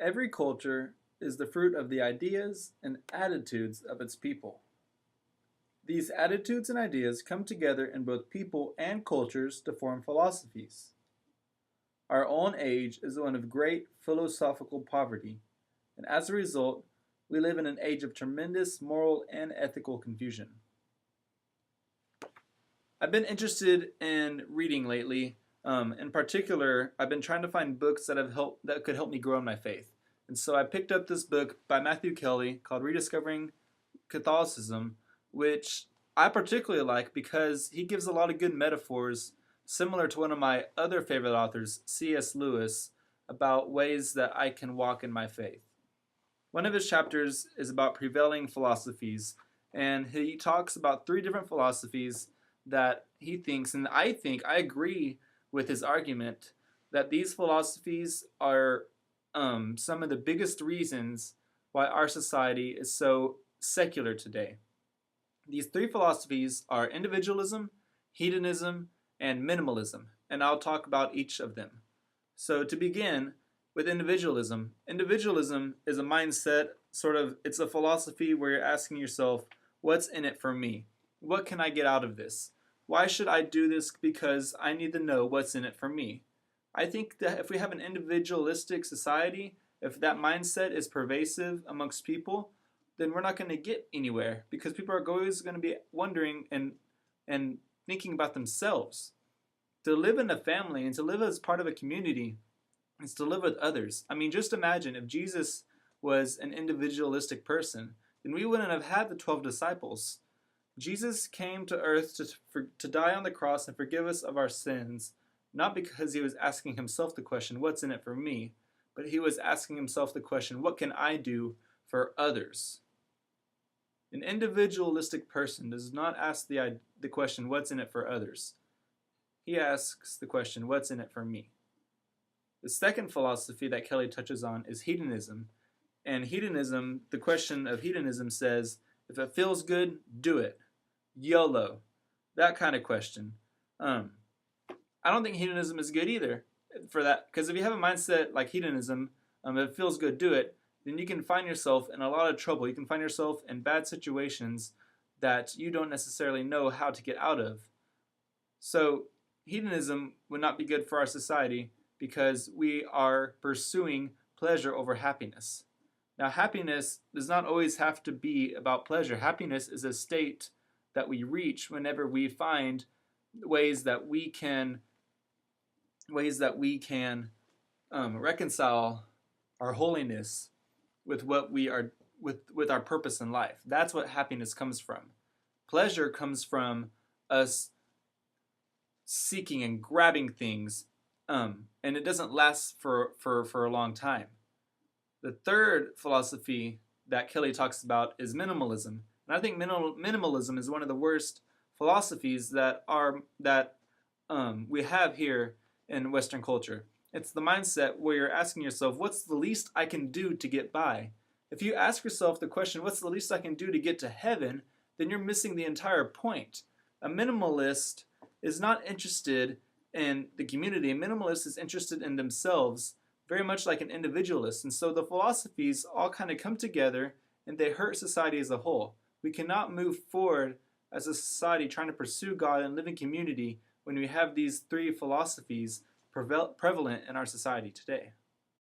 Every culture is the fruit of the ideas and attitudes of its people. These attitudes and ideas come together in both people and cultures to form philosophies. Our own age is one of great philosophical poverty, and as a result, we live in an age of tremendous moral and ethical confusion. I've been interested in reading lately. In particular, I've been trying to find books that could help me grow in my faith. And so I picked up this book by Matthew Kelly called Rediscovering Catholicism, which I particularly like because he gives a lot of good metaphors, similar to one of my other favorite authors, C.S. Lewis, about ways that I can walk in my faith. One of his chapters is about prevailing philosophies, and he talks about three different philosophies that he thinks, and I agree with his argument, that these philosophies are some of the biggest reasons why our society is so secular today. These three philosophies are individualism, hedonism, and minimalism, and I'll talk about each of them. So to begin with individualism, individualism is a mindset, it's a philosophy where you're asking yourself, what's in it for me? What can I get out of this? Why should I do this? Because I need to know what's in it for me. I think that if we have an individualistic society, if that mindset is pervasive amongst people, then we're not going to get anywhere because people are always going to be wondering and thinking about themselves. To live in a family and to live as part of a community is to live with others. I mean, just imagine if Jesus was an individualistic person, then we wouldn't have had the 12 disciples. Jesus came to earth to die on the cross and forgive us of our sins, not because he was asking himself the question, what's in it for me? But he was asking himself the question, what can I do for others? An individualistic person does not ask the question, what's in it for others? He asks the question, what's in it for me? The second philosophy that Kelly touches on is hedonism. And hedonism, the question of hedonism says, if it feels good, do it. YOLO. That kind of question. I don't think hedonism is good either for that, because if you have a mindset like hedonism, if it feels good, do it, then you can find yourself in a lot of trouble. You can find yourself in bad situations that you don't necessarily know how to get out of. So hedonism would not be good for our society because we are pursuing pleasure over happiness. Now, happiness does not always have to be about pleasure. Happiness is a state that we reach whenever we find ways that we can reconcile our holiness with what we are with our purpose in life. That's what happiness comes from. Pleasure comes from us seeking and grabbing things, and it doesn't last for a long time. The third philosophy that Kelly talks about is minimalism. And I think minimalism is one of the worst philosophies that we have here in Western culture. It's the mindset where you're asking yourself, what's the least I can do to get by? If you ask yourself the question, what's the least I can do to get to heaven, then you're missing the entire point. A minimalist is not interested in the community. A minimalist is interested in themselves, very much like an individualist. And so the philosophies all kind of come together and they hurt society as a whole. We cannot move forward as a society trying to pursue God and live in community when we have these three philosophies prevalent in our society today.